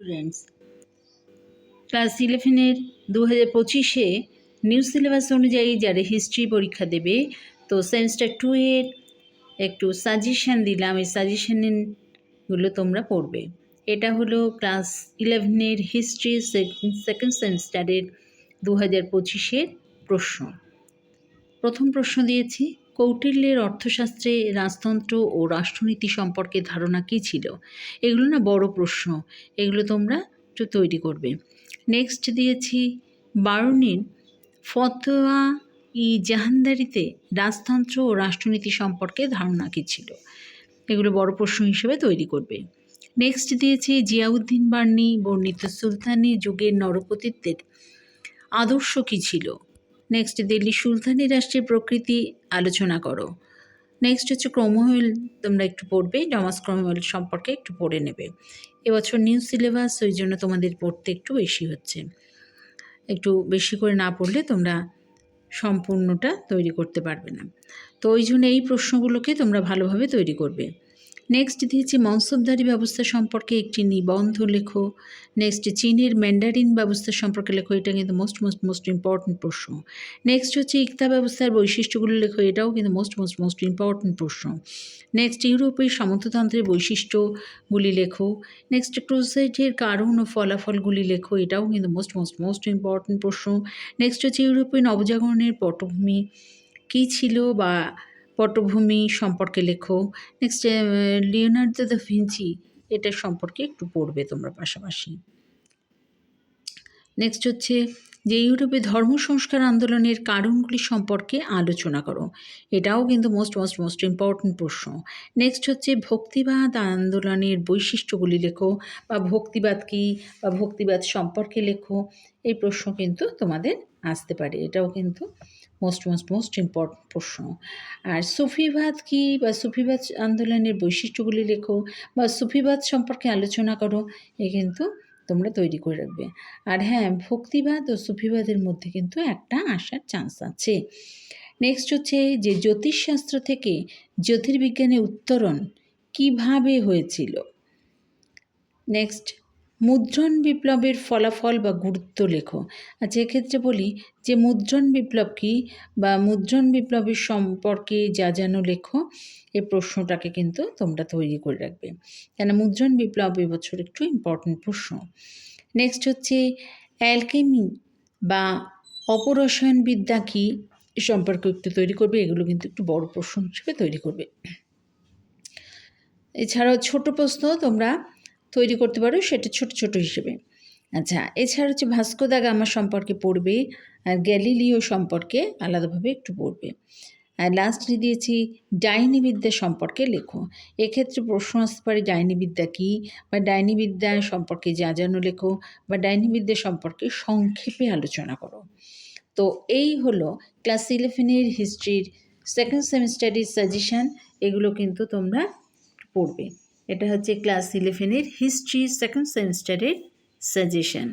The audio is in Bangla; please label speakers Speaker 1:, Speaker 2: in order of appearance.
Speaker 1: স্টুডেন্টস, ক্লাস 11-এর 2025-এ নিউ সিলেবাস অনুযায়ী যারা হিস্ট্রি পরীক্ষা দেবে, তো সেমিস্টার 2-এর একটু সাজেশান দিলাম। এই সাজেশানগুলো তোমরা পড়বে। এটা হলো ক্লাস 11-এর হিস্ট্রি সেকেন্ড সেমিস্টারের 2025-এর প্রশ্ন। প্রথম প্রশ্ন দিয়েছি, কৌটিল্যের অর্থশাস্ত্রে রাজতন্ত্র ও রাষ্ট্রনীতি সম্পর্কে ধারণা কী ছিল? এগুলো না বড় প্রশ্ন, এগুলো তোমরা একটু তৈরি করবে। নেক্সট দিয়েছি, বার্নির ফতোয়া ই জাহানদারিতে রাজতন্ত্র ও রাষ্ট্রনীতি সম্পর্কে ধারণা কী ছিল? এগুলো বড় প্রশ্ন হিসেবে তৈরি করবে। নেক্সট দিয়েছি, জিয়াউদ্দিন বার্নি বর্ণিত সুলতানি যুগের নরপতিত্বের আদর্শ কী ছিল? নেক্সট দিল্লি সুলতানি রাষ্ট্রের প্রকৃতি আলোচনা করো। নেক্সট হচ্ছে ক্রমওয়েল, তোমরা একটু পড়বে, টমাস ক্রমওয়েল সম্পর্কে একটু পড়ে নেবে। এবছর নিউ সিলেবাস, ওই জন্য তোমাদের পড়তে একটু বেশি হচ্ছে। একটু বেশি করে না পড়লে তোমরা সম্পূর্ণটা তৈরি করতে পারবে না। তো ওই জন্য এই প্রশ্নগুলোকে তোমরা ভালোভাবে তৈরি করবে। নেক্সট দিয়েছি, মনসবদারি ব্যবস্থা সম্পর্কে একটি নিবন্ধ লেখো। নেক্সট, চীনের ম্যান্ডারিন ব্যবস্থা সম্পর্কে লেখো। এটা কিন্তু মোস্ট ইম্পর্টেন্ট প্রশ্ন। নেক্সট হচ্ছে, ইকতা ব্যবস্থার বৈশিষ্ট্যগুলো লেখো। এটাও কিন্তু মোস্ট ইম্পর্টেন্ট প্রশ্ন। নেক্সট, ইউরোপের সামন্ততন্ত্রের বৈশিষ্ট্যগুলি লেখো। নেক্সট, ক্রুসেডের কারণ ও ফলাফলগুলি লেখো। এটাও কিন্তু মোস্ট ইম্পর্টেন্ট প্রশ্ন। নেক্সট হচ্ছে, ইউরোপের নবজাগরণের পটভূমি কী ছিল বা পটভূমি সম্পর্কে লেখো। নেক্সট, লিওনার্দো দা ভিঞ্চি, এটার সম্পর্কে একটু পড়বে তোমরা পাশাপাশি। নেক্সট হচ্ছে যে ইউরোপে ধর্ম সংস্কার আন্দোলনের কারণগুলি সম্পর্কে আলোচনা করো। এটাও কিন্তু মোস্ট ইম্পর্টেন্ট প্রশ্ন। নেক্সট হচ্ছে ভক্তিবাদ আন্দোলনের বৈশিষ্ট্যগুলি লেখো, বা ভক্তিবাদ কী বা ভক্তিবাদ সম্পর্কে লেখো। এই প্রশ্ন কিন্তু তোমাদের আসতে পারে, এটাও কিন্তু মোস্ট ইম্পর্টেন্ট প্রশ্ন। আর সুফিবাদ কী বা সুফিবাদ আন্দোলনের বৈশিষ্ট্যগুলি লেখো, বা সুফিবাদ সম্পর্কে আলোচনা করো। এ কিন্তু তোমরা তৈরি করে রাখবে। আর হ্যাঁ, ভক্তিবাদ ও সুফিবাদের মধ্যে কিন্তু একটা আসার চান্স আছে। নেক্সট হচ্ছে যে জ্যোতিষশাস্ত্র থেকে জ্যোতির্বিজ্ঞানের উত্তরণ কিভাবে হয়েছিল। নেক্সট, মুদ্রণ বিপ্লবের ফলাফল বা গুরুত্ব লেখো। আচ্ছা, এক্ষেত্রে বলি যে মুদ্রণ বিপ্লব কী বা মুদ্রণ বিপ্লবের সম্পর্কে যা যেন লেখো। এই প্রশ্নটাকে কিন্তু তোমরা তৈরি করে রাখবে, কেন মুদ্রণ বিপ্লব এবছর একটু ইম্পর্টেন্ট প্রশ্ন। নেক্সট হচ্ছে অ্যালকেমি বা অপরসায়নবিদ্যা কী সম্পর্কে একটু তৈরি করবে। এগুলো কিন্তু একটু বড় প্রশ্ন হিসেবে তৈরি করবে। এছাড়াও ছোট প্রশ্ন তোমরা তৈরি করতে পারো, সেটা ছোট হিসেবে। আচ্ছা, এছাড়া হচ্ছে ভাস্কো দা গামা সম্পর্কে পড়বে, আর গ্যালিলিও সম্পর্কে আলাদাভাবে একটু পড়বে। আর লাস্টে দিয়েছি ডাইনিবিদ্যা সম্পর্কে লেখো। এক্ষেত্রে প্রশ্ন আসতে পারে ডাইনিবিদ্যা কী বা ডাইনিবিদ্যা সম্পর্কে যা যেন লেখো, বা ডাইনিবিদ্যা সম্পর্কে সংক্ষেপে আলোচনা করো। তো এই হলো ক্লাস 11-এর হিস্ট্রির সেকেন্ড সেমিস্টারের সাজেশান। এগুলো কিন্তু তোমরা পড়বে। এটা হচ্ছে ক্লাস 11-এর হিস্ট্রি সেকেন্ড সেমিস্টারের সাজেশান।